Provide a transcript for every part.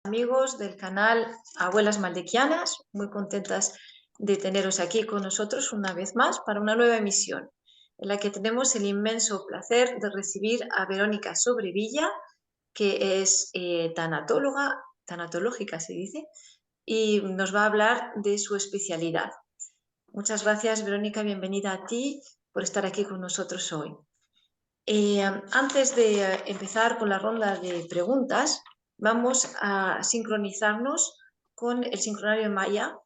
Amigos del canal Abuelas Maldequianas, muy contentas de teneros aquí con nosotros una vez más para una nueva emisión en la que tenemos el inmenso placer de recibir a Verónica Sobrevilla, que es tanatológica se dice, y nos va a hablar de su especialidad. Muchas gracias, Verónica, bienvenida a ti por estar aquí con nosotros hoy. Antes de empezar con la ronda de preguntas, vamos a sincronizarnos con el sincronario maya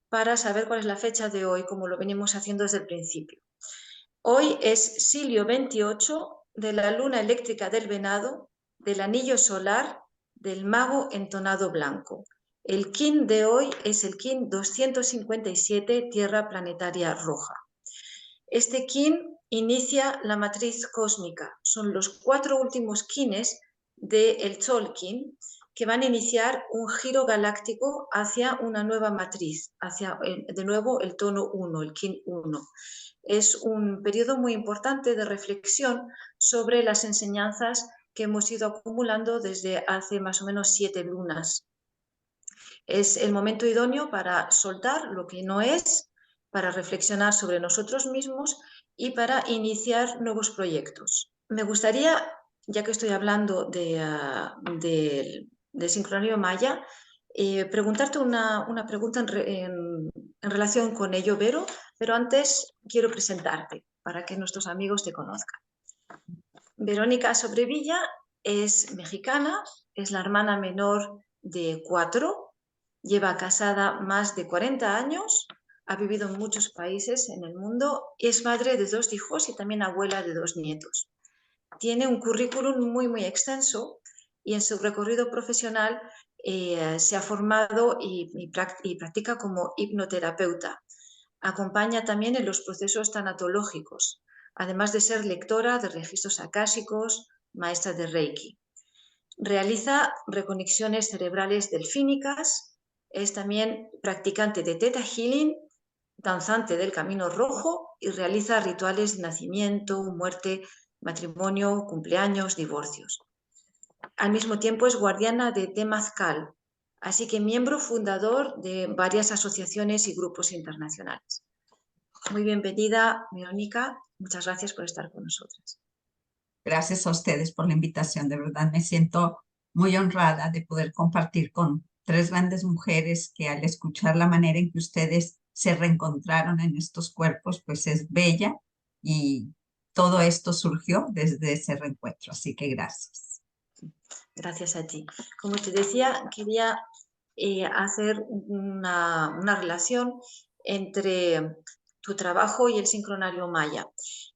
para saber cuál es la fecha de hoy, como lo venimos haciendo desde el principio. Hoy es Silio 28 de la luna eléctrica del venado, del anillo solar, del mago entonado blanco. El kin de hoy es el kin 257, tierra planetaria roja. Este kin inicia la matriz cósmica. Son los 4 últimos kines del Tzolk'in que van a iniciar un giro galáctico hacia una nueva matriz, hacia de nuevo el tono 1, el kin 1. Es un periodo muy importante de reflexión sobre las enseñanzas que hemos ido acumulando desde hace más o menos 7 lunas. Es el momento idóneo para soltar lo que no es, para reflexionar sobre nosotros mismos y para iniciar nuevos proyectos. Me gustaría, ya que estoy hablando de sincronario maya, preguntarte una pregunta en relación con ello, Vero, pero antes quiero presentarte para que nuestros amigos te conozcan. Verónica Sobrevilla es mexicana, es la hermana menor de 4, lleva casada más de 40 años, ha vivido en muchos países en el mundo, es madre de 2 hijos y también abuela de 2 nietos. Tiene un currículum muy extenso y en su recorrido profesional se ha formado y practica como hipnoterapeuta. Acompaña también en los procesos tanatológicos, además de ser lectora de registros akáshicos, maestra de Reiki. Realiza reconexiones cerebrales delfínicas, es también practicante de Theta Healing, danzante del Camino Rojo y realiza rituales de nacimiento, muerte, matrimonio, cumpleaños, divorcios. Al mismo tiempo es guardiana de Temazcal, así que miembro fundador de varias asociaciones y grupos internacionales. Muy bienvenida, Verónica. Muchas gracias por estar con nosotras. Gracias a ustedes por la invitación. De verdad me siento muy honrada de poder compartir con 3 grandes mujeres que al escuchar la manera en que ustedes se reencontraron en estos cuerpos, pues es bella y todo esto surgió desde ese reencuentro. Así que gracias. Gracias a ti. Como te decía, quería hacer una relación entre tu trabajo y el sincronario maya.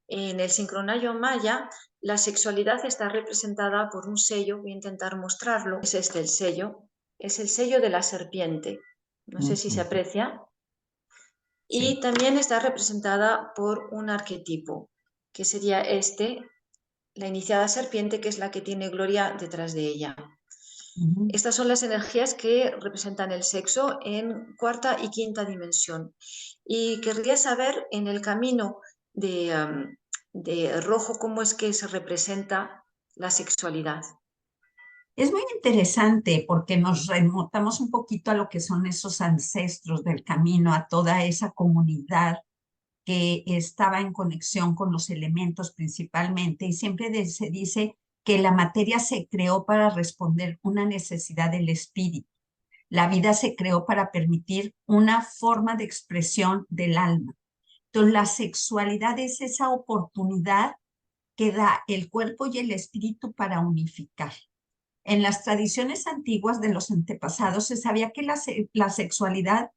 En el sincronario maya, la sexualidad está representada por un sello, voy a intentar mostrarlo, es este el sello, es el sello de la serpiente, no sé si se aprecia, y también está representada por un arquetipo, que sería este, la iniciada serpiente, que es la que tiene Gloria detrás de ella. Estas son las energías que representan el sexo en 4ª y 5ª dimensión. Y querría saber en el camino de rojo cómo es que se representa la sexualidad. Es muy interesante porque nos remontamos un poquito a lo que son esos ancestros del camino, a toda esa comunidad que estaba en conexión con los elementos principalmente, y siempre se dice que la materia se creó para responder una necesidad del espíritu. La vida se creó para permitir una forma de expresión del alma. Entonces, la sexualidad es esa oportunidad que da el cuerpo y el espíritu para unificar. En las tradiciones antiguas de los antepasados se sabía que la sexualidad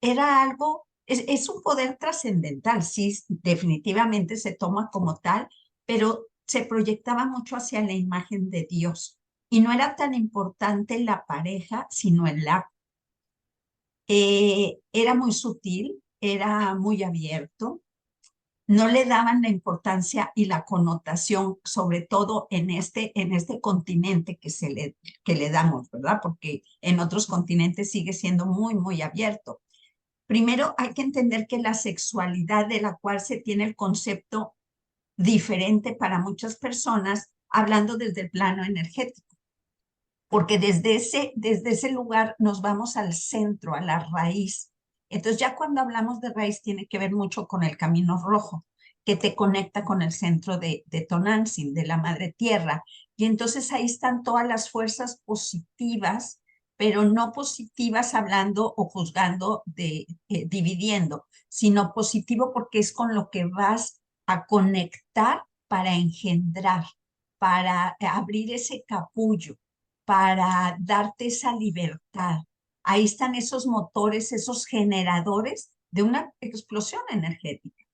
era algo, es un poder trascendental, sí, definitivamente se toma como tal, pero se proyectaba mucho hacia la imagen de Dios y no era tan importante la pareja, sino el acto. Era muy sutil, era muy abierto, no le daban la importancia y la connotación, sobre todo en este continente que le damos, ¿verdad? Porque en otros continentes sigue siendo muy abierto. Primero hay que entender que la sexualidad de la cual se tiene el concepto diferente para muchas personas, hablando desde el plano energético. porque desde ese lugar nos vamos al centro, a la raíz. Entonces ya cuando hablamos de raíz tiene que ver mucho con el camino rojo, que te conecta con el centro de Tonantzin, de la madre tierra. Y entonces ahí están todas las fuerzas positivas, pero no positivas hablando o juzgando, dividiendo, sino positivo porque es con lo que vas a conectar para engendrar, para abrir ese capullo, para darte esa libertad. Ahí están esos motores, esos generadores de una explosión energética.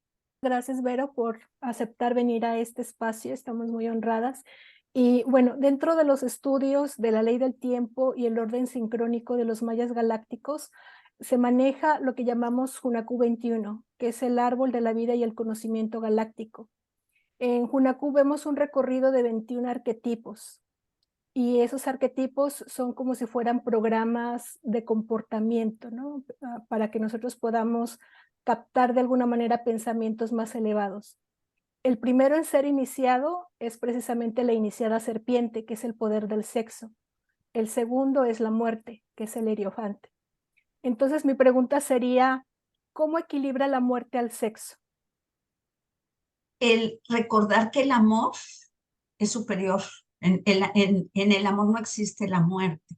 Gracias, Vero, por aceptar venir a este espacio. Estamos muy honradas. Y bueno, dentro de los estudios de la ley del tiempo y el orden sincrónico de los mayas galácticos, se maneja lo que llamamos Hunakú 21, que es el árbol de la vida y el conocimiento galáctico. En Hunakú vemos un recorrido de 21 arquetipos, y esos arquetipos son como si fueran programas de comportamiento, ¿no? Para que nosotros podamos captar de alguna manera pensamientos más elevados. El primero en ser iniciado es precisamente la iniciada serpiente, que es el poder del sexo. El segundo es la muerte, que es el hieroфante. Entonces mi pregunta sería, ¿cómo equilibra la muerte al sexo? El recordar que el amor es superior. En el amor no existe la muerte,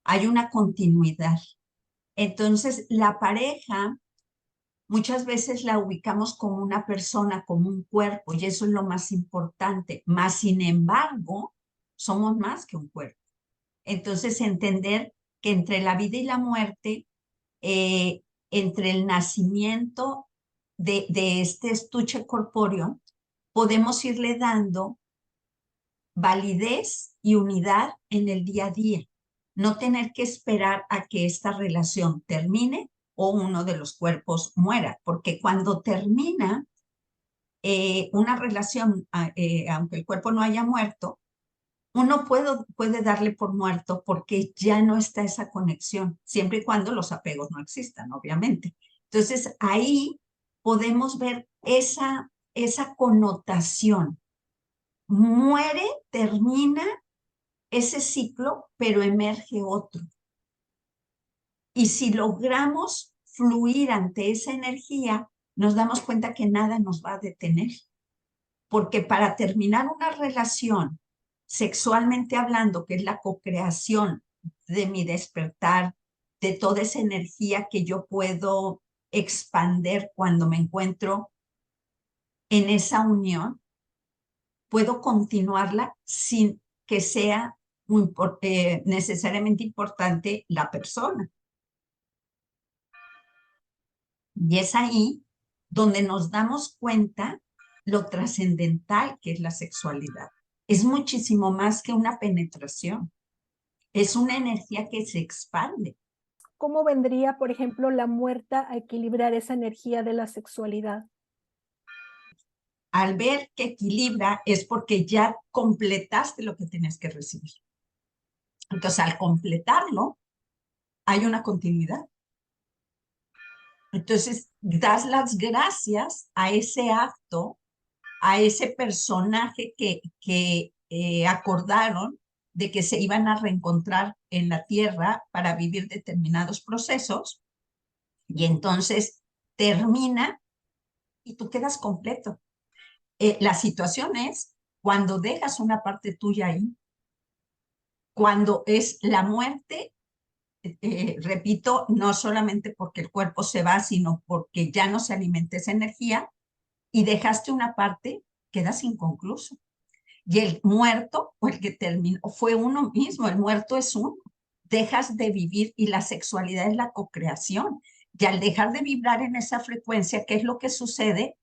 hay una continuidad. Entonces, la pareja muchas veces la ubicamos como una persona, como un cuerpo, y eso es lo más importante. Más sin embargo, somos más que un cuerpo. Entonces, entender que entre la vida y la muerte, eh, entre el nacimiento de este estuche corpóreo, podemos irle dando validez y unidad en el día a día. No tener que esperar a que esta relación termine o uno de los cuerpos muera, porque cuando termina una relación, aunque el cuerpo no haya muerto, uno puede darle por muerto porque ya no está esa conexión, siempre y cuando los apegos no existan, obviamente. Entonces ahí podemos ver esa connotación. Muere, termina ese ciclo, pero emerge otro. Y si logramos fluir ante esa energía, nos damos cuenta que nada nos va a detener. Porque para terminar una relación, sexualmente hablando, que es la cocreación de mi despertar, de toda esa energía que yo puedo expander cuando me encuentro en esa unión, puedo continuarla sin que sea necesariamente importante la persona. Y es ahí donde nos damos cuenta lo trascendental que es la sexualidad. Es muchísimo más que una penetración. Es una energía que se expande. ¿Cómo vendría, por ejemplo, la muerte a equilibrar esa energía de la sexualidad? Al ver que equilibra es porque ya completaste lo que tienes que recibir. Entonces, al completarlo, hay una continuidad. Entonces, das las gracias a ese acto, a ese personaje que acordaron de que se iban a reencontrar en la tierra para vivir determinados procesos, y entonces termina y tú quedas completo. La situación es cuando dejas una parte tuya ahí, cuando es la muerte, repito, no solamente porque el cuerpo se va, sino porque ya no se alimenta esa energía y dejaste una parte, quedas inconcluso. Y el muerto, o el que terminó, fue uno mismo, el muerto es uno. Dejas de vivir y la sexualidad es la cocreación. Y al dejar de vibrar en esa frecuencia, ¿qué es lo que sucede?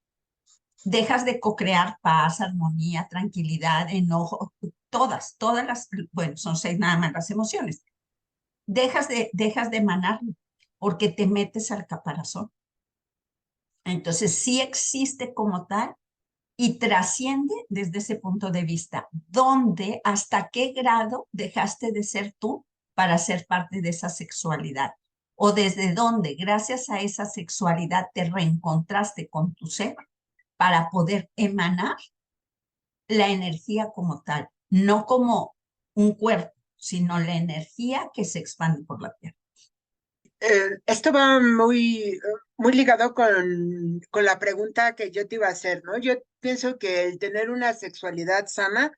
Dejas de cocrear paz, armonía, tranquilidad, enojo, todas las, bueno, son 6 nada más las emociones. Dejas de emanarlo porque te metes al caparazón. Entonces sí existe como tal y trasciende desde ese punto de vista, donde hasta qué grado dejaste de ser tú para ser parte de esa sexualidad, o desde dónde, gracias a esa sexualidad, te reencontraste con tu ser para poder emanar la energía como tal, no como un cuerpo, sino la energía que se expande por la Tierra. Esto va muy ligado con la pregunta que yo te iba a hacer, ¿no? Yo pienso que el tener una sexualidad sana,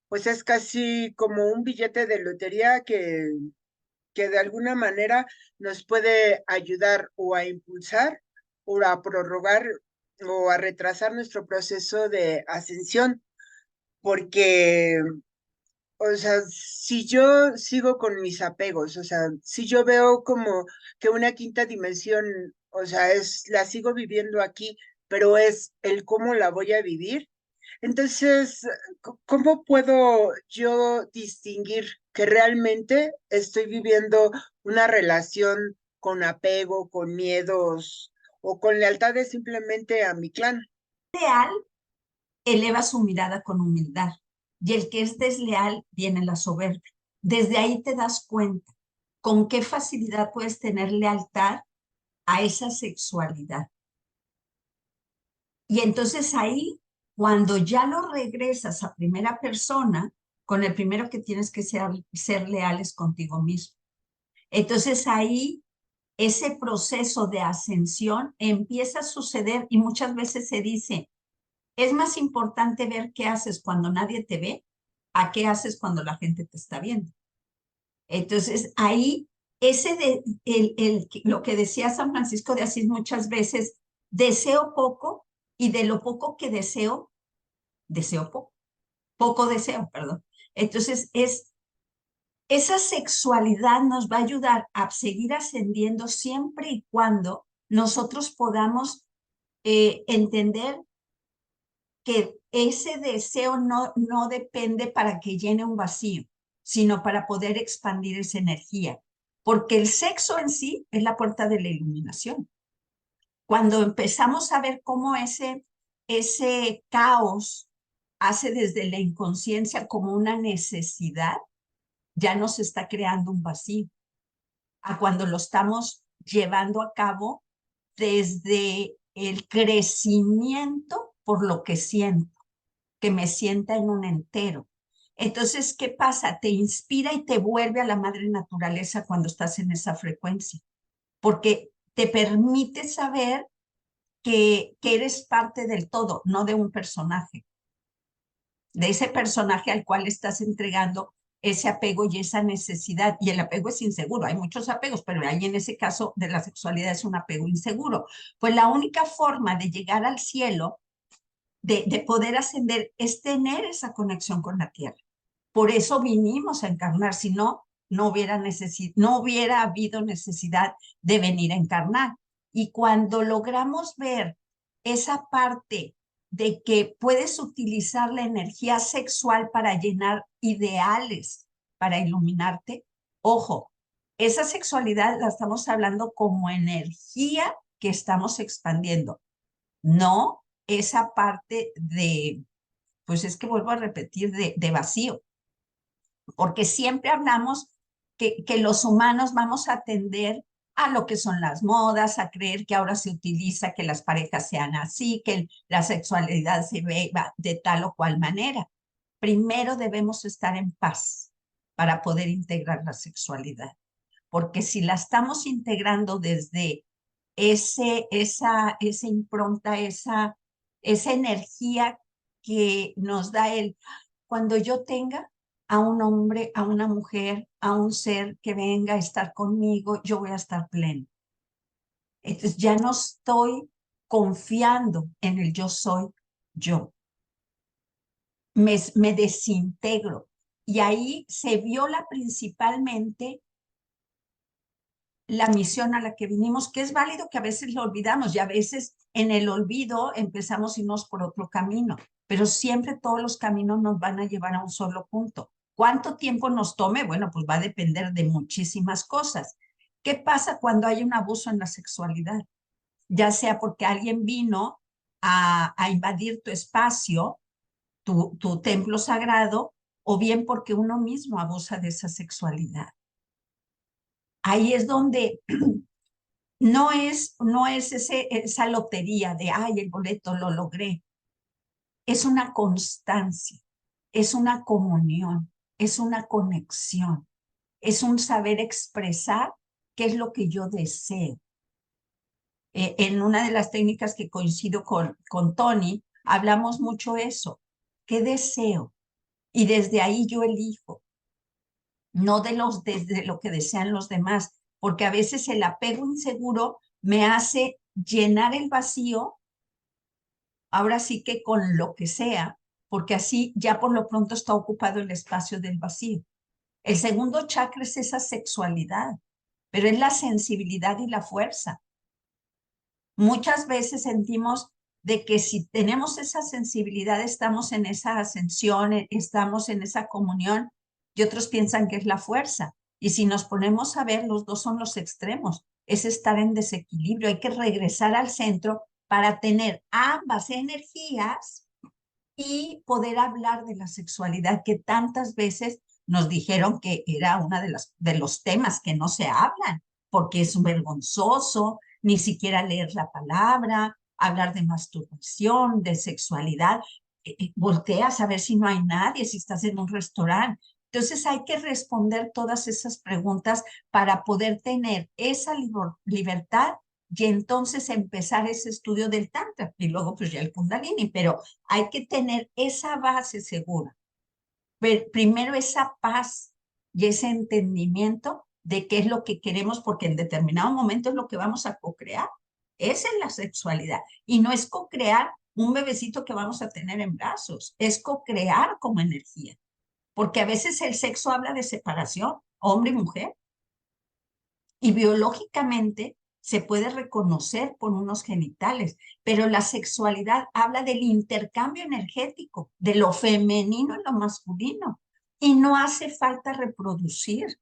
pues es casi como un billete de lotería que de alguna manera nos puede ayudar o a impulsar o a prorrogar o a retrasar nuestro proceso de ascensión, porque o sea, si yo sigo con mis apegos, o sea, si yo veo como que una quinta dimensión, o sea, la sigo viviendo aquí, pero es el cómo la voy a vivir. Entonces, ¿cómo puedo yo distinguir que realmente estoy viviendo una relación con apego, con miedos o con lealtades simplemente a mi clan? Leal eleva su mirada con humildad y el que es desleal viene la soberbia. Desde ahí te das cuenta con qué facilidad puedes tener lealtad a esa sexualidad. Y entonces ahí, cuando ya lo regresas a primera persona, con el primero que tienes que ser leales contigo mismo. Entonces ahí ese proceso de ascensión empieza a suceder y muchas veces se dice, es más importante ver qué haces cuando nadie te ve a qué haces cuando la gente te está viendo. Entonces ahí lo que decía San Francisco de Asís muchas veces, deseo poco y de lo poco que deseo poco deseo, perdón. Entonces esa sexualidad nos va a ayudar a seguir ascendiendo siempre y cuando nosotros podamos entender que ese deseo no depende para que llene un vacío, sino para poder expandir esa energía. Porque el sexo en sí es la puerta de la iluminación. Cuando empezamos a ver cómo ese caos hace desde la inconsciencia como una necesidad, ya nos está creando un vacío. A cuando lo estamos llevando a cabo desde el crecimiento por lo que siento, que me sienta en un entero. Entonces, ¿qué pasa? Te inspira y te vuelve a la madre naturaleza cuando estás en esa frecuencia, porque te permite saber que eres parte del todo, no de un personaje, de ese personaje al cual estás entregando ese apego y esa necesidad. Y el apego es inseguro. Hay muchos apegos, pero ahí en ese caso de la sexualidad es un apego inseguro. Pues la única forma de llegar al cielo, de poder ascender, es tener esa conexión con la tierra. Por eso vinimos a encarnar, si no, no hubiera habido necesidad de venir a encarnar. Y cuando logramos ver esa parte de que puedes utilizar la energía sexual para llenar ideales, para iluminarte, ojo, esa sexualidad la estamos hablando como energía que estamos expandiendo, no esa parte pues es que vuelvo a repetir, de vacío, porque siempre hablamos que los humanos vamos a tender a lo que son las modas, a creer que ahora se utiliza que las parejas sean así, que la sexualidad se ve de tal o cual manera. Primero debemos estar en paz para poder integrar la sexualidad, porque si la estamos integrando desde esa impronta, esa energía que nos da cuando yo tenga a un hombre, a una mujer, a un ser que venga a estar conmigo, yo voy a estar pleno. Entonces ya no estoy confiando en el yo soy yo. Me desintegro. Y ahí se viola principalmente la misión a la que vinimos, que es válido que a veces lo olvidamos y a veces en el olvido empezamos a irnos por otro camino, pero siempre todos los caminos nos van a llevar a un solo punto. ¿Cuánto tiempo nos tome? Bueno, pues va a depender de muchísimas cosas. ¿Qué pasa cuando hay un abuso en la sexualidad? Ya sea porque alguien vino a invadir tu espacio, tu templo sagrado, o bien porque uno mismo abusa de esa sexualidad. Ahí es donde no es esa lotería de, ay, el boleto lo logré. Es una constancia, es una comunión, es una conexión. es un saber expresar qué es lo que yo deseo. En una de las técnicas que coincido con Tony, hablamos mucho eso. ¿Qué deseo? Y desde ahí yo elijo, no desde lo que desean los demás, porque a veces el apego inseguro me hace llenar el vacío, ahora sí que con lo que sea, porque así ya por lo pronto está ocupado el espacio del vacío. El segundo chakra es esa sexualidad, pero es la sensibilidad y la fuerza. Muchas veces sentimos de que si tenemos esa sensibilidad, estamos en esa ascensión, estamos en esa comunión, y otros piensan que es la fuerza. Y si nos ponemos a ver, los dos son los extremos, es estar en desequilibrio. Hay que regresar al centro para tener ambas energías y poder hablar de la sexualidad que tantas veces nos dijeron que era uno de los temas que no se hablan, porque es vergonzoso, ni siquiera leer la palabra, hablar de masturbación, de sexualidad. Volteas a ver si no hay nadie, si estás en un restaurante. Entonces hay que responder todas esas preguntas para poder tener esa libertad y entonces empezar ese estudio del Tantra y luego pues ya el Kundalini, pero hay que tener esa base segura. Primero esa paz y ese entendimiento de qué es lo que queremos, porque en determinado momento es lo que vamos a co-crear. Esa es la sexualidad. Y no es co-crear un bebecito que vamos a tener en brazos, es co-crear como energía. Porque a veces el sexo habla de separación, hombre y mujer. Y biológicamente se puede reconocer por unos genitales, pero la sexualidad habla del intercambio energético, de lo femenino y lo masculino. Y no hace falta reproducir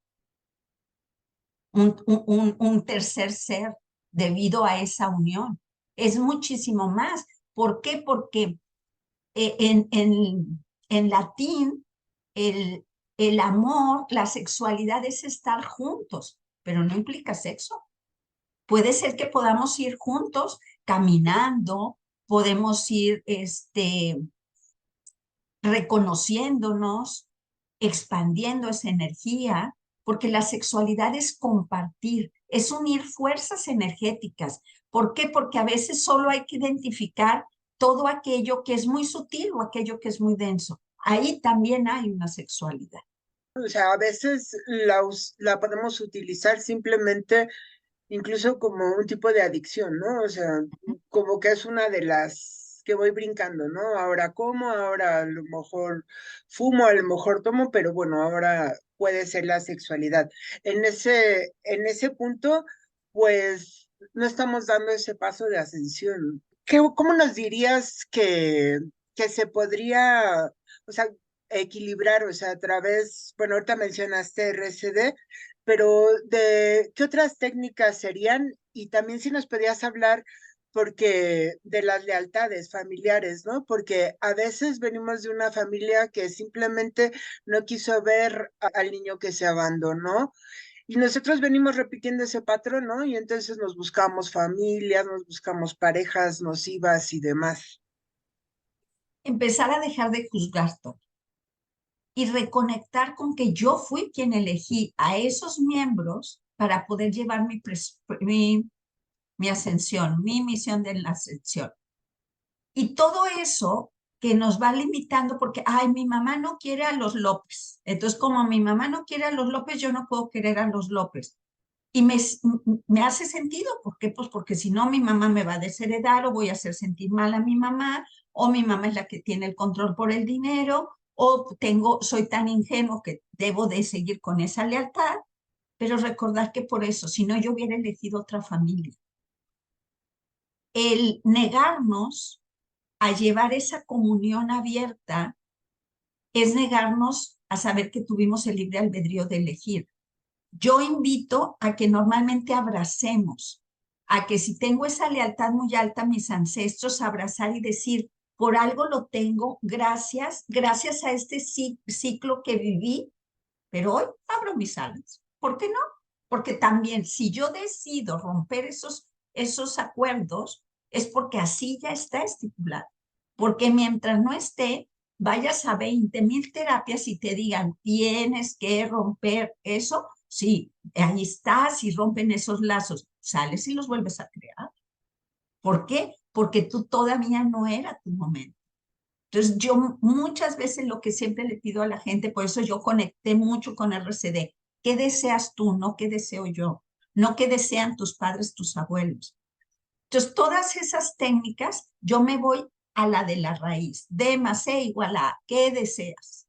un tercer ser debido a esa unión. Es muchísimo más. ¿Por qué? Porque en latín el amor, la sexualidad es estar juntos, pero no implica sexo. Puede ser que podamos ir juntos caminando, podemos ir reconociéndonos, expandiendo esa energía, porque la sexualidad es compartir, es unir fuerzas energéticas. ¿Por qué? Porque a veces solo hay que identificar todo aquello que es muy sutil o aquello que es muy denso. Ahí también hay una sexualidad. O sea, a veces la podemos utilizar simplemente incluso como un tipo de adicción, ¿no? O sea, como que es una de las que voy brincando, ¿no? Ahora como, ahora a lo mejor fumo, a lo mejor tomo, pero bueno, ahora puede ser la sexualidad. En ese punto, pues no estamos dando ese paso de ascensión. ¿Cómo nos dirías que se podría, o sea, equilibrar, o sea, a través, bueno, ahorita mencionaste RCD, pero ¿de qué otras técnicas serían? Y también si nos podías hablar porque de las lealtades familiares, ¿no? Porque a veces venimos de una familia que simplemente no quiso ver al niño que se abandonó y nosotros venimos repitiendo ese patrón, ¿no? Y entonces nos buscamos familias, nos buscamos parejas nocivas y demás. Empezar a dejar de juzgar todo y reconectar con que yo fui quien elegí a esos miembros para poder llevar mi ascensión, mi misión de la ascensión. Y todo eso que nos va limitando porque, ay, mi mamá no quiere a los López. Entonces, como mi mamá no quiere a los López, yo no puedo querer a los López. Y me hace sentido. ¿Por qué? Pues porque si no, mi mamá me va a desheredar o voy a hacer sentir mal a mi mamá, o mi mamá es la que tiene el control por el dinero, o soy tan ingenuo que debo de seguir con esa lealtad, pero recordar que por eso, si no, yo hubiera elegido otra familia. El negarnos a llevar esa comunión abierta es negarnos a saber que tuvimos el libre albedrío de elegir. Yo invito a que normalmente abracemos, a que si tengo esa lealtad muy alta a mis ancestros, abrazar y decir, por algo lo tengo, gracias a este ciclo que viví, pero hoy abro mis alas. ¿Por qué no? Porque también si yo decido romper esos acuerdos, es porque así ya está estipulado. Porque mientras no esté, vayas a 20,000 terapias y te digan, tienes que romper eso, sí, ahí estás y rompen esos lazos, sales y los vuelves a crear. ¿Por qué? Porque tú todavía no era tu momento. Entonces, yo muchas veces lo que siempre le pido a la gente, por eso yo conecté mucho con RCD, ¿qué deseas tú? No qué deseo yo, no qué desean tus padres, tus abuelos. Entonces, todas esas técnicas, yo me voy a la de la raíz. D más E igual a A. ¿Qué deseas?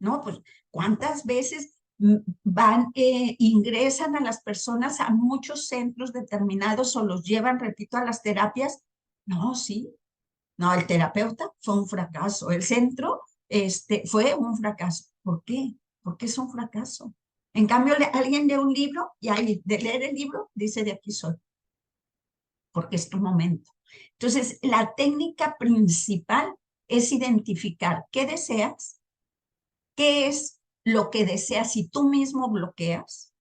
¿No? Pues, ¿cuántas veces ingresan a las personas a muchos centros determinados o los llevan, repito, a las terapias? No, sí. No, el terapeuta fue un fracaso. El centro fue un fracaso. ¿Por qué? Porque es un fracaso. En cambio, alguien lee un libro y ahí de leer el libro dice de aquí soy. Porque es tu momento. Entonces, la técnica principal es identificar qué deseas, qué es lo que deseas y tú mismo bloqueas,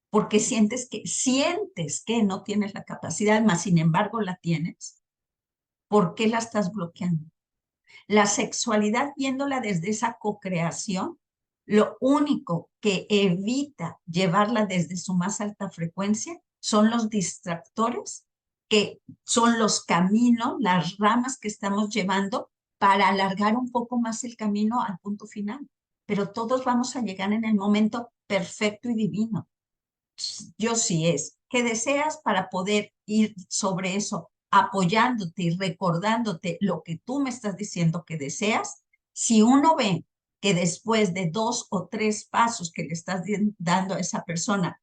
porque sientes que no tienes la capacidad, más sin embargo la tienes. ¿Por qué la estás bloqueando? La sexualidad, viéndola desde esa co-creación, lo único que evita llevarla desde su más alta frecuencia son los distractores, que son los caminos, las ramas que estamos llevando para alargar un poco más el camino al punto final. Pero todos vamos a llegar en el momento perfecto y divino. Yo sí es, ¿qué deseas para poder ir sobre eso, apoyándote y recordándote lo que tú me estás diciendo que deseas? Si uno ve que después de 2 o 3 pasos que le estás dando a esa persona,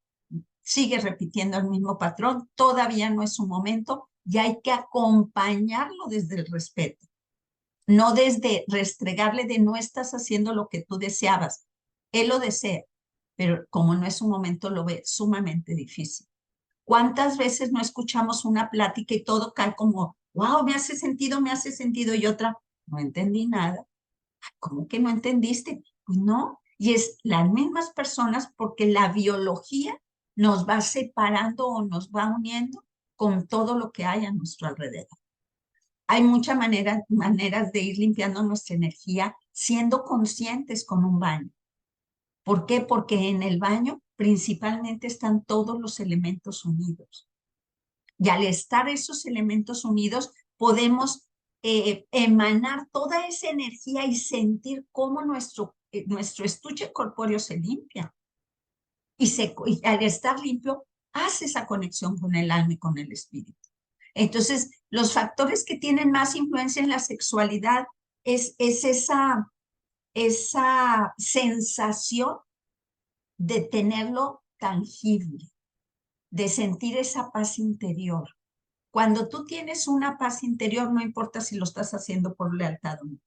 sigue repitiendo el mismo patrón, todavía no es su momento y hay que acompañarlo desde el respeto, no desde restregarle de no estás haciendo lo que tú deseabas. Él lo desea, pero como no es su momento, lo ve sumamente difícil. ¿Cuántas veces no escuchamos una plática y todo cae como, wow, me hace sentido, y otra, no entendí nada? ¿Cómo que no entendiste? Pues no, y es las mismas personas porque la biología nos va separando o nos va uniendo con todo lo que hay a nuestro alrededor. Hay muchas maneras de ir limpiando nuestra energía siendo conscientes con un baño. ¿Por qué? Porque en el baño principalmente están todos los elementos unidos. Y al estar esos elementos unidos, podemos emanar toda esa energía y sentir cómo nuestro estuche corpóreo se limpia. Y al estar limpio, hace esa conexión con el alma y con el espíritu. Entonces, los factores que tienen más influencia en la sexualidad es esa sensación de tenerlo tangible, de sentir esa paz interior. Cuando tú tienes una paz interior, no importa si lo estás haciendo por lealtad o no.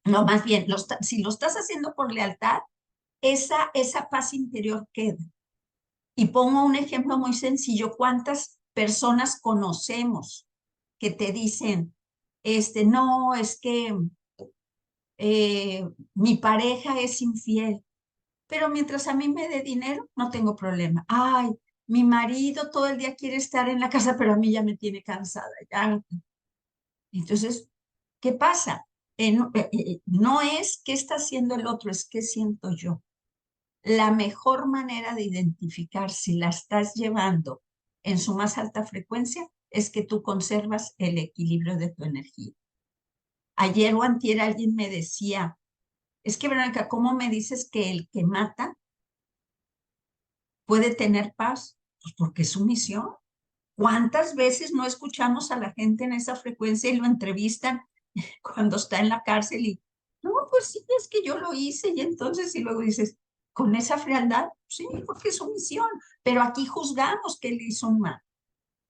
No, más bien, si lo estás haciendo por lealtad, esa paz interior queda. Y pongo un ejemplo muy sencillo. ¿Cuántas personas conocemos que te dicen, no, es que mi pareja es infiel, pero mientras a mí me dé dinero, no tengo problema. Ay, mi marido todo el día quiere estar en la casa, pero a mí ya me tiene cansada. Ya. Entonces, ¿qué pasa? No es qué está haciendo el otro, es qué siento yo. La mejor manera de identificar si la estás llevando en su más alta frecuencia es que tú conservas el equilibrio de tu energía. Ayer o antier alguien me decía, es que Verónica, ¿cómo me dices que el que mata puede tener paz? Pues porque es su misión. ¿Cuántas veces no escuchamos a la gente en esa frecuencia y lo entrevistan cuando está en la cárcel y, no, pues sí, es que yo lo hice y entonces, y luego dices, con esa frialdad, sí, porque es su misión, pero aquí juzgamos que él hizo un mal.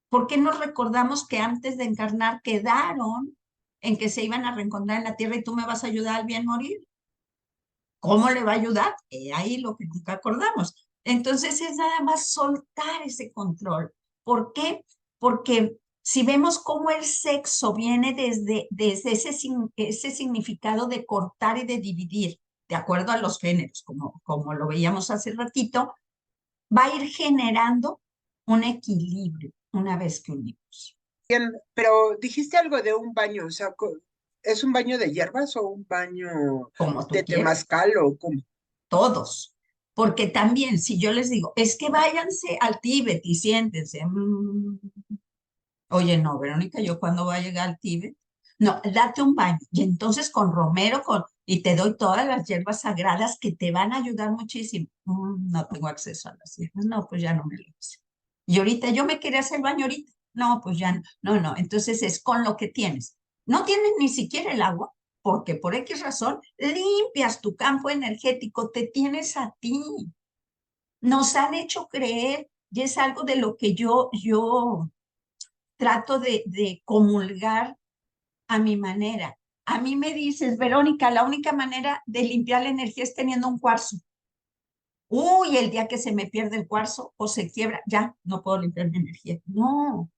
¿Por qué nos recordamos que antes de encarnar quedaron en que se iban a reencontrar en la tierra y tú me vas a ayudar al bien morir? ¿Cómo le va a ayudar? Ahí lo que nunca acordamos. Entonces es nada más soltar ese control. ¿Por qué? Porque si vemos cómo el sexo viene desde ese significado de cortar y de dividir, de acuerdo a los géneros, como lo veíamos hace ratito, va a ir generando un equilibrio una vez que unimos. Bien, pero dijiste algo de un baño, o sea, ¿Es un baño de hierbas o un baño como tú de quieras, temazcal o cómo? todos. Porque también, si yo les digo, es que váyanse al Tíbet y siéntense. Oye, no, Verónica, yo cuando voy a llegar al Tíbet, no, date un baño. Y entonces con romero, y te doy todas las hierbas sagradas que te van a ayudar muchísimo. No tengo acceso a las hierbas. No, pues ya no me lo hice. Y ahorita yo me quería hacer el baño ahorita. No, pues ya no. No, no. Entonces es con lo que tienes. No tienes ni siquiera el agua, porque por X razón limpias tu campo energético, te tienes a ti. Nos han hecho creer, y es algo de lo que yo trato de comulgar a mi manera. A mí me dices, Verónica, la única manera de limpiar la energía es teniendo un cuarzo. Uy, el día que se me pierde el cuarzo o se quiebra, ya no puedo limpiar mi energía. No,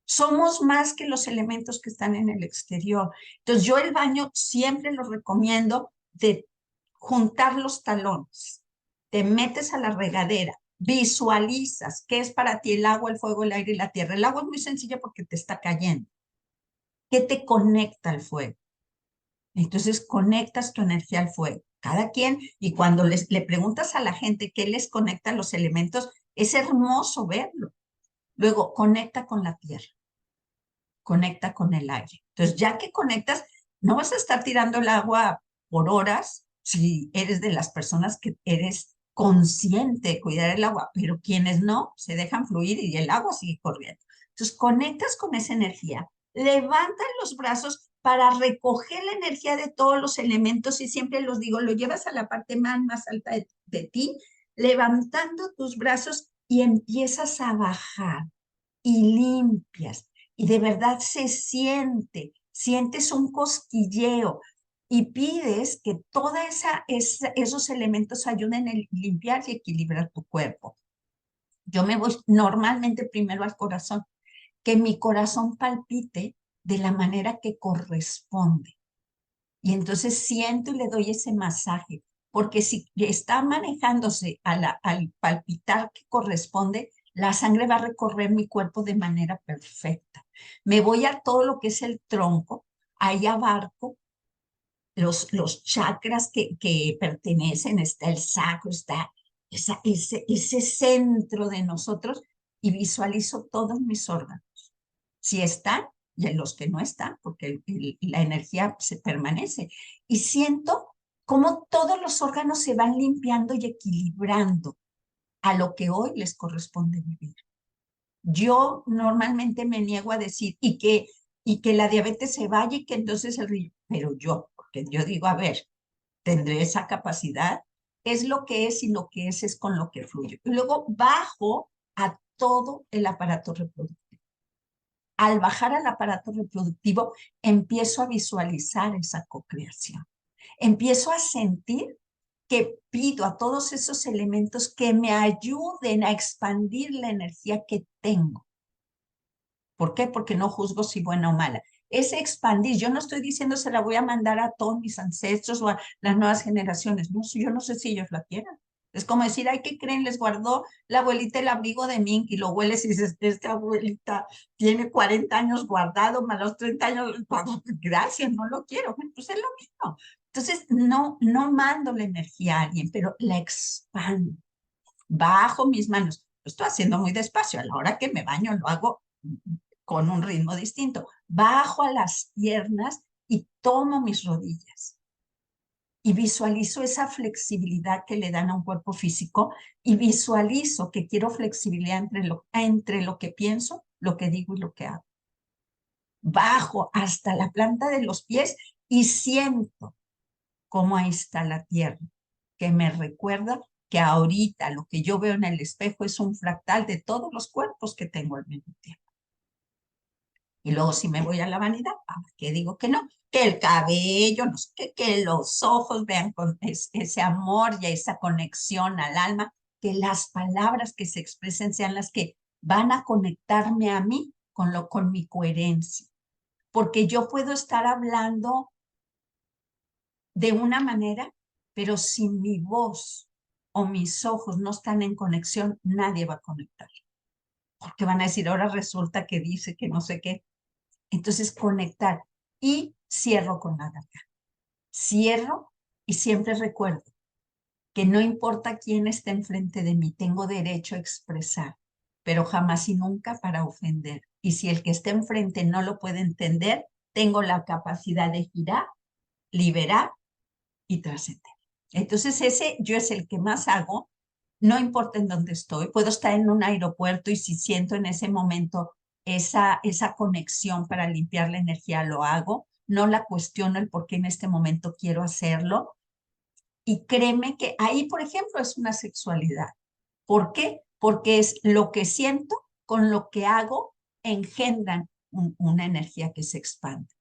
somos más que los elementos que están en el exterior. Entonces yo el baño siempre lo recomiendo de juntar los talones. Te metes a la regadera, visualizas qué es para ti el agua, el fuego, el aire y la tierra. El agua es muy sencilla porque te está cayendo. ¿Qué te conecta al fuego? Entonces conectas tu energía al fuego. Cada quien, y cuando le preguntas a la gente qué les conecta a los elementos, es hermoso verlo. Luego, conecta con la tierra, conecta con el aire. Entonces, ya que conectas, no vas a estar tirando el agua por horas si eres de las personas que eres consciente de cuidar el agua, pero quienes no, se dejan fluir y el agua sigue corriendo. Entonces, conectas con esa energía, levantas los brazos para recoger la energía de todos los elementos y siempre los digo, lo llevas a la parte más alta de ti, levantando tus brazos y empiezas a bajar y limpias. Y de verdad se siente, sientes un cosquilleo y pides que todos esos elementos ayuden a limpiar y equilibrar tu cuerpo. Yo me voy normalmente primero al corazón, que mi corazón palpite de la manera que corresponde. Y entonces siento y le doy ese masaje, porque si está manejándose al palpitar que corresponde, la sangre va a recorrer mi cuerpo de manera perfecta. Me voy a todo lo que es el tronco, ahí abarco los chakras que pertenecen, está el sacro, está ese centro de nosotros y visualizo todos mis órganos. Si están y en los que no están, porque la energía se permanece. Y siento cómo todos los órganos se van limpiando y equilibrando a lo que hoy les corresponde vivir. Yo normalmente me niego a decir y que la diabetes se vaya y que entonces el riñón, pero yo, porque yo digo, a ver, tendré esa capacidad, es lo que es y lo que es con lo que fluyo. Y luego bajo a todo el aparato reproductivo. Al bajar al aparato reproductivo, empiezo a visualizar esa cocreación. Empiezo a sentir que pido a todos esos elementos que me ayuden a expandir la energía que tengo. ¿Por qué? Porque no juzgo si buena o mala. Es expandir. Yo no estoy diciendo se la voy a mandar a todos mis ancestros o a las nuevas generaciones. No, yo no sé si ellos la quieran. Es como decir, ay, ¿qué creen? Les guardó la abuelita el abrigo de mink y lo hueles y dices, esta abuelita tiene 40 años guardado, más los 30 años, gracias, no lo quiero. Pues es lo mismo. Entonces, no mando la energía a alguien, pero la expando. Bajo mis manos. Lo estoy haciendo muy despacio. A la hora que me baño lo hago con un ritmo distinto. Bajo a las piernas y tomo mis rodillas. Y visualizo esa flexibilidad que le dan a un cuerpo físico y visualizo que quiero flexibilidad entre lo que pienso, lo que digo y lo que hago. Bajo hasta la planta de los pies y siento cómo ahí está la tierra, que me recuerda que ahorita lo que yo veo en el espejo es un fractal de todos los cuerpos que tengo al mismo tiempo. Y luego si me voy a la vanidad, ¿qué digo que no? Que el cabello, no sé qué, que los ojos vean con ese amor y esa conexión al alma, que las palabras que se expresen sean las que van a conectarme a mí con mi coherencia. Porque yo puedo estar hablando de una manera, pero si mi voz o mis ojos no están en conexión, nadie va a conectar. Porque van a decir, ahora resulta que dice que no sé qué. Entonces, conectar. Y cierro con la garganta. Cierro y siempre recuerdo que no importa quién esté enfrente de mí, tengo derecho a expresar, pero jamás y nunca para ofender. Y si el que esté enfrente no lo puede entender, tengo la capacidad de girar, liberar y trascender. Entonces ese yo es el que más hago, no importa en dónde estoy. Puedo estar en un aeropuerto y si siento en ese momento esa conexión para limpiar la energía, lo hago. No la cuestiono el por qué en este momento quiero hacerlo. Y créeme que ahí, por ejemplo, es una sexualidad. ¿Por qué? Porque es lo que siento con lo que hago engendran una energía que se expande.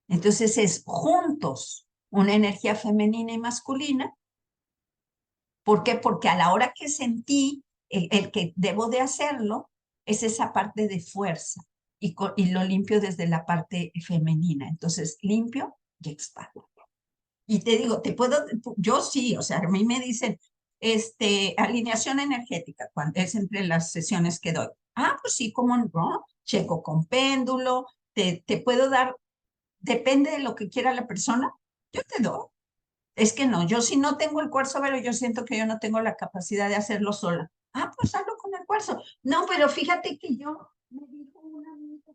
Entonces es juntos una energía femenina y masculina. ¿Por qué? Porque a la hora que sentí el que debo de hacerlo, es esa parte de fuerza y lo limpio desde la parte femenina. Entonces limpio y expando. Y te digo, yo sí, o sea, a mí me dicen, alineación energética, cuando es entre las sesiones que doy. Ah, pues sí, cómo no, checo con péndulo, te puedo dar, depende de lo que quiera la persona, yo te doy. Es que no, yo si no tengo el cuarzo, pero yo siento que yo no tengo la capacidad de hacerlo sola. Ah, pues hazlo con el cuarzo. No, pero fíjate que yo, me dijo una amiga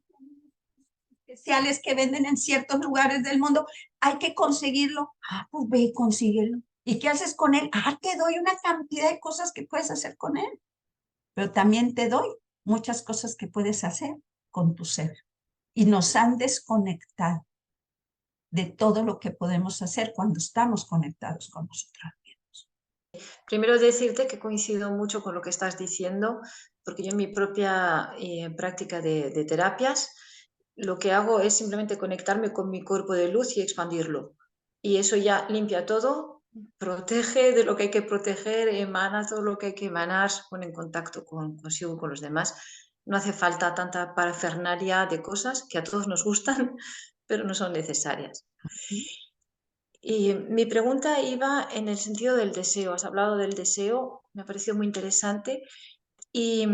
especiales que venden en ciertos lugares del mundo, hay que conseguirlo. Ah, pues ve y consíguelo. ¿Y qué haces con él? Ah, te doy una cantidad de cosas que puedes hacer con él, pero también te doy muchas cosas que puedes hacer con tu ser. Y nos han desconectado de todo lo que podemos hacer cuando estamos conectados con nosotros mismos. Primero decirte que coincido mucho con lo que estás diciendo, porque yo en mi propia práctica de terapias, lo que hago es simplemente conectarme con mi cuerpo de luz y expandirlo. Y eso ya limpia todo, protege de lo que hay que proteger, emana todo lo que hay que emanar, se pone en contacto consigo, con los demás. No hace falta tanta parafernalia de cosas que a todos nos gustan, pero no son necesarias. Y mi pregunta iba en el sentido del deseo. Has hablado del deseo, me ha parecido muy interesante y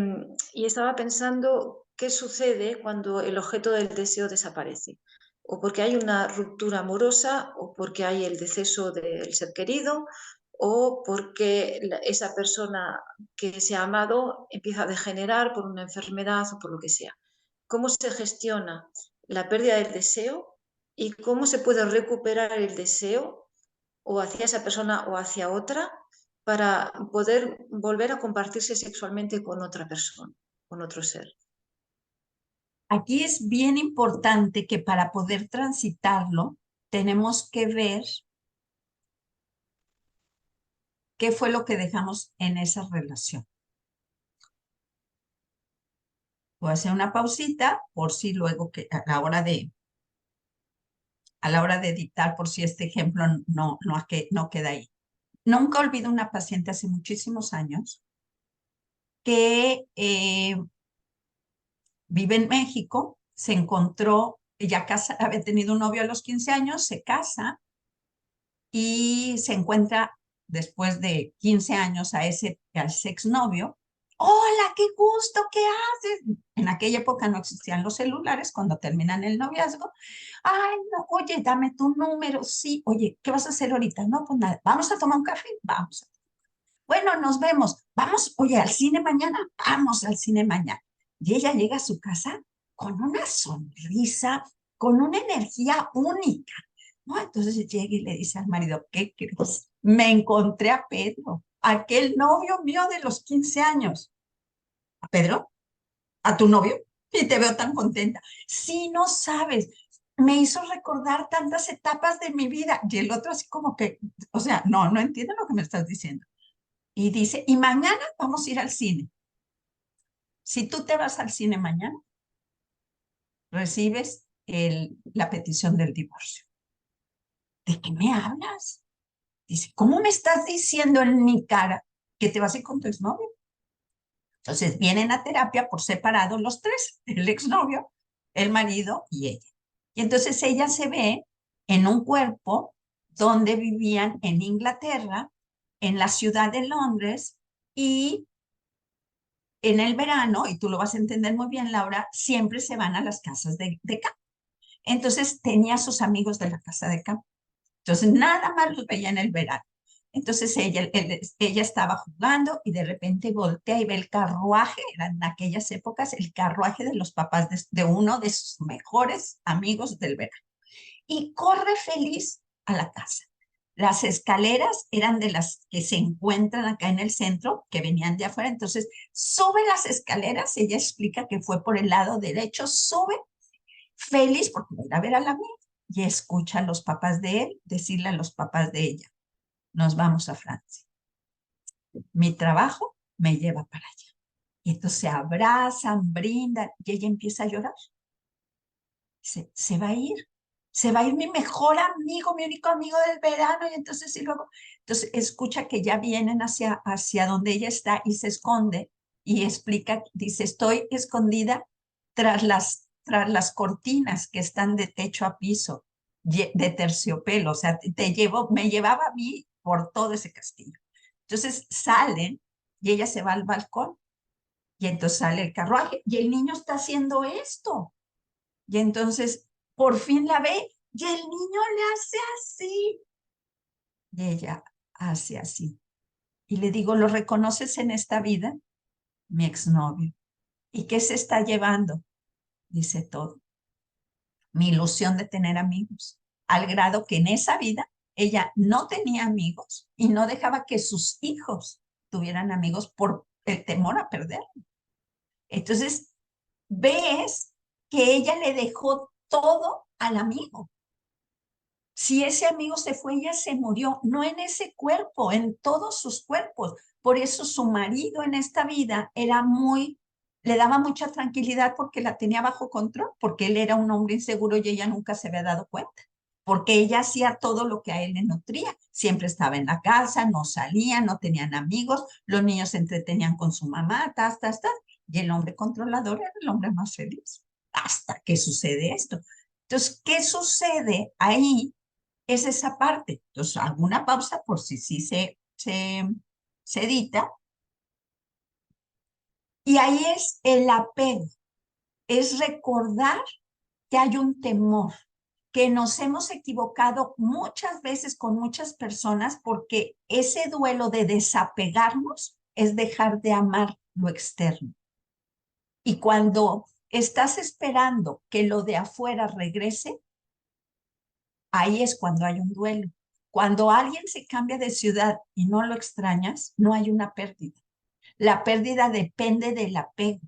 estaba pensando qué sucede cuando el objeto del deseo desaparece. O porque hay una ruptura amorosa, o porque hay el deceso del ser querido, o porque esa persona que se ha amado empieza a degenerar por una enfermedad o por lo que sea. ¿Cómo se gestiona la pérdida del deseo y cómo se puede recuperar el deseo o hacia esa persona o hacia otra para poder volver a compartirse sexualmente con otra persona, con otro ser? Aquí es bien importante que para poder transitarlo tenemos que ver qué fue lo que dejamos en esa relación. Voy a hacer una pausita por si luego que a la hora de editar, por si este ejemplo no queda ahí. Nunca olvido una paciente hace muchísimos años que vive en México, se encontró, ella había tenido un novio a los 15 años, se casa y se encuentra después de 15 años a ese exnovio. Hola, qué gusto, ¿qué haces? En aquella época no existían los celulares cuando terminan el noviazgo. Ay, no, oye, dame tu número, sí. Oye, ¿qué vas a hacer ahorita? No, pues nada, ¿vamos a tomar un café? Vamos. Bueno, nos vemos. Vamos, oye, al cine mañana. Vamos al cine mañana. Y ella llega a su casa con una sonrisa, con una energía única, ¿no? Entonces llega y le dice al marido, ¿qué crees? Me encontré a Pedro, aquel novio mío de los 15 años. ¿A Pedro? ¿A tu novio? Y te veo tan contenta. Sí, no sabes, me hizo recordar tantas etapas de mi vida. Y el otro así como que, o sea, no entiendo lo que me estás diciendo. Y dice, y mañana vamos a ir al cine. Si tú te vas al cine mañana, recibes la petición del divorcio. ¿De qué me hablas? Dice, ¿cómo me estás diciendo en mi cara que te vas a ir con tu exnovio? Entonces vienen a terapia por separado los tres, el exnovio, el marido y ella. Y entonces ella se ve en un cuerpo donde vivían en Inglaterra, en la ciudad de Londres, y en el verano, y tú lo vas a entender muy bien, Laura, siempre se van a las casas de campo. Entonces tenía sus amigos de la casa de campo. Entonces nada más los veía en el verano. Entonces ella estaba jugando y de repente voltea y ve el carruaje, eran en aquellas épocas el carruaje de los papás de uno de sus mejores amigos del verano. Y corre feliz a la casa. Las escaleras eran de las que se encuentran acá en el centro, que venían de afuera. Entonces sube las escaleras, ella explica que fue por el lado derecho, sube feliz porque va a ir a ver a la amiga y escucha a los papás de él decirle a los papás de ella, nos vamos a Francia. Mi trabajo me lleva para allá. Y entonces se abrazan, brindan y ella empieza a llorar. Se va a ir. Se va a ir mi mejor amigo, mi único amigo del verano. Y entonces, y luego, entonces escucha que ya vienen hacia donde ella está y se esconde y explica, dice, estoy escondida tras las cortinas que están de techo a piso, de terciopelo. O sea, me llevaba a mí por todo ese castillo. Entonces salen y ella se va al balcón y entonces sale el carruaje y el niño está haciendo esto. Y entonces por fin la ve y el niño le hace así. Y ella hace así. Y le digo, ¿lo reconoces en esta vida? Mi exnovio. ¿Y qué se está llevando? Dice todo. Mi ilusión de tener amigos. Al grado que en esa vida ella no tenía amigos y no dejaba que sus hijos tuvieran amigos por el temor a perderlo. Entonces, ves que ella le dejó todo al amigo. Si ese amigo se fue, ella se murió, no en ese cuerpo, en todos sus cuerpos. Por eso su marido en esta vida le daba mucha tranquilidad porque la tenía bajo control, porque él era un hombre inseguro y ella nunca se había dado cuenta, porque ella hacía todo lo que a él le nutría. Siempre estaba en la casa, no salía, no tenían amigos, los niños se entretenían con su mamá, y el hombre controlador era el hombre más feliz, hasta que sucede esto. Entonces, ¿qué sucede ahí? Es esa parte. Entonces, alguna pausa por si sí se edita. Y ahí es el apego, es recordar que hay un temor, que nos hemos equivocado muchas veces con muchas personas porque ese duelo de desapegarnos es dejar de amar lo externo. Y cuando estás esperando que lo de afuera regrese, ahí es cuando hay un duelo. Cuando alguien se cambia de ciudad y no lo extrañas, no hay una pérdida. La pérdida depende del apego.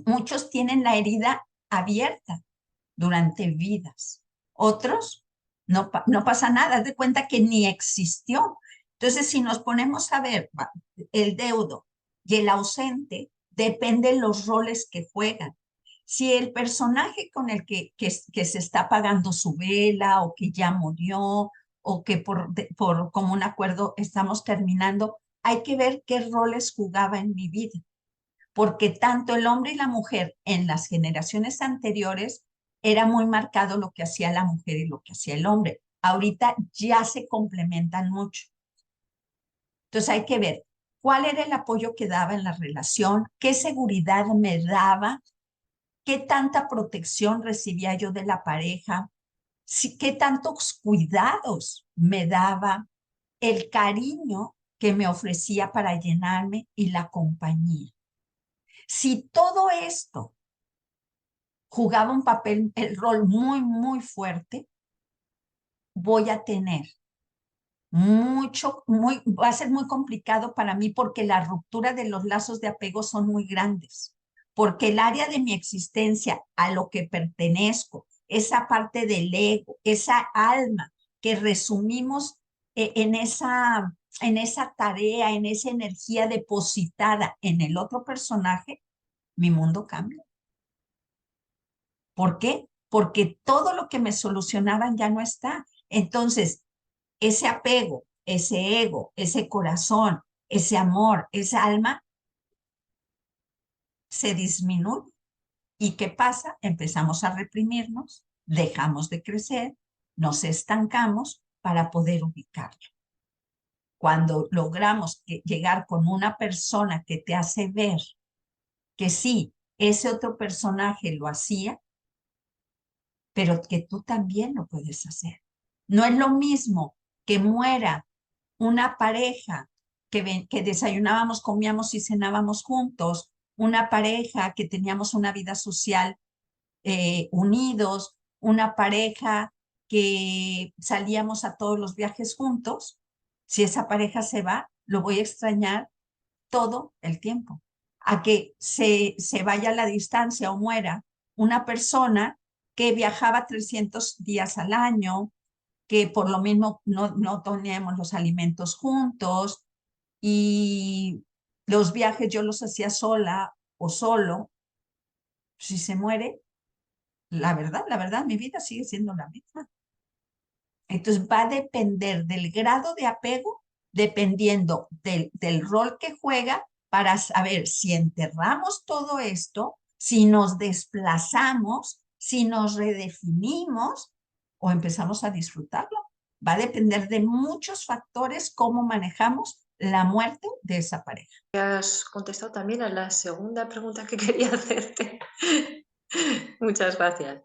Muchos tienen la herida abierta durante vidas. Otros no pasa nada, haz de cuenta que ni existió. Entonces, si nos ponemos a ver el deudo y el ausente, depende de los roles que juegan. Si el personaje con el que se está pagando su vela o que ya murió o que por común acuerdo estamos terminando, hay que ver qué roles jugaba en mi vida. Porque tanto el hombre y la mujer en las generaciones anteriores era muy marcado lo que hacía la mujer y lo que hacía el hombre. Ahorita ya se complementan mucho. Entonces hay que ver cuál era el apoyo que daba en la relación, qué seguridad me daba, qué tanta protección recibía yo de la pareja, qué tantos cuidados me daba, el cariño que me ofrecía para llenarme y la compañía. Si todo esto jugaba un papel, el rol muy, muy fuerte, voy a tener va a ser muy complicado para mí porque la ruptura de los lazos de apego son muy grandes, porque el área de mi existencia a lo que pertenezco, esa parte del ego, esa alma que resumimos en esa tarea, en esa energía depositada en el otro personaje, mi mundo cambia. ¿Por qué? Porque todo lo que me solucionaban ya no está. Entonces, ese apego, ese ego, ese corazón, ese amor, esa alma, se disminuye. ¿Y qué pasa? Empezamos a reprimirnos, dejamos de crecer, nos estancamos para poder ubicarlo. Cuando logramos llegar con una persona que te hace ver que sí, ese otro personaje lo hacía, pero que tú también lo puedes hacer. No es lo mismo que muera una pareja que desayunábamos, comíamos y cenábamos juntos, una pareja que teníamos una vida social unidos, una pareja que salíamos a todos los viajes juntos. Si esa pareja se va, lo voy a extrañar todo el tiempo. A que se vaya a la distancia o muera una persona que viajaba 300 días al año, que por lo mismo no teníamos los alimentos juntos y los viajes yo los hacía sola o solo. Si se muere, la verdad, mi vida sigue siendo la misma. Entonces va a depender del grado de apego, dependiendo del rol que juega, para saber si enterramos todo esto, si nos desplazamos, si nos redefinimos o empezamos a disfrutarlo. Va a depender de muchos factores cómo manejamos la muerte de esa pareja. Has contestado también a la segunda pregunta que quería hacerte. Muchas gracias.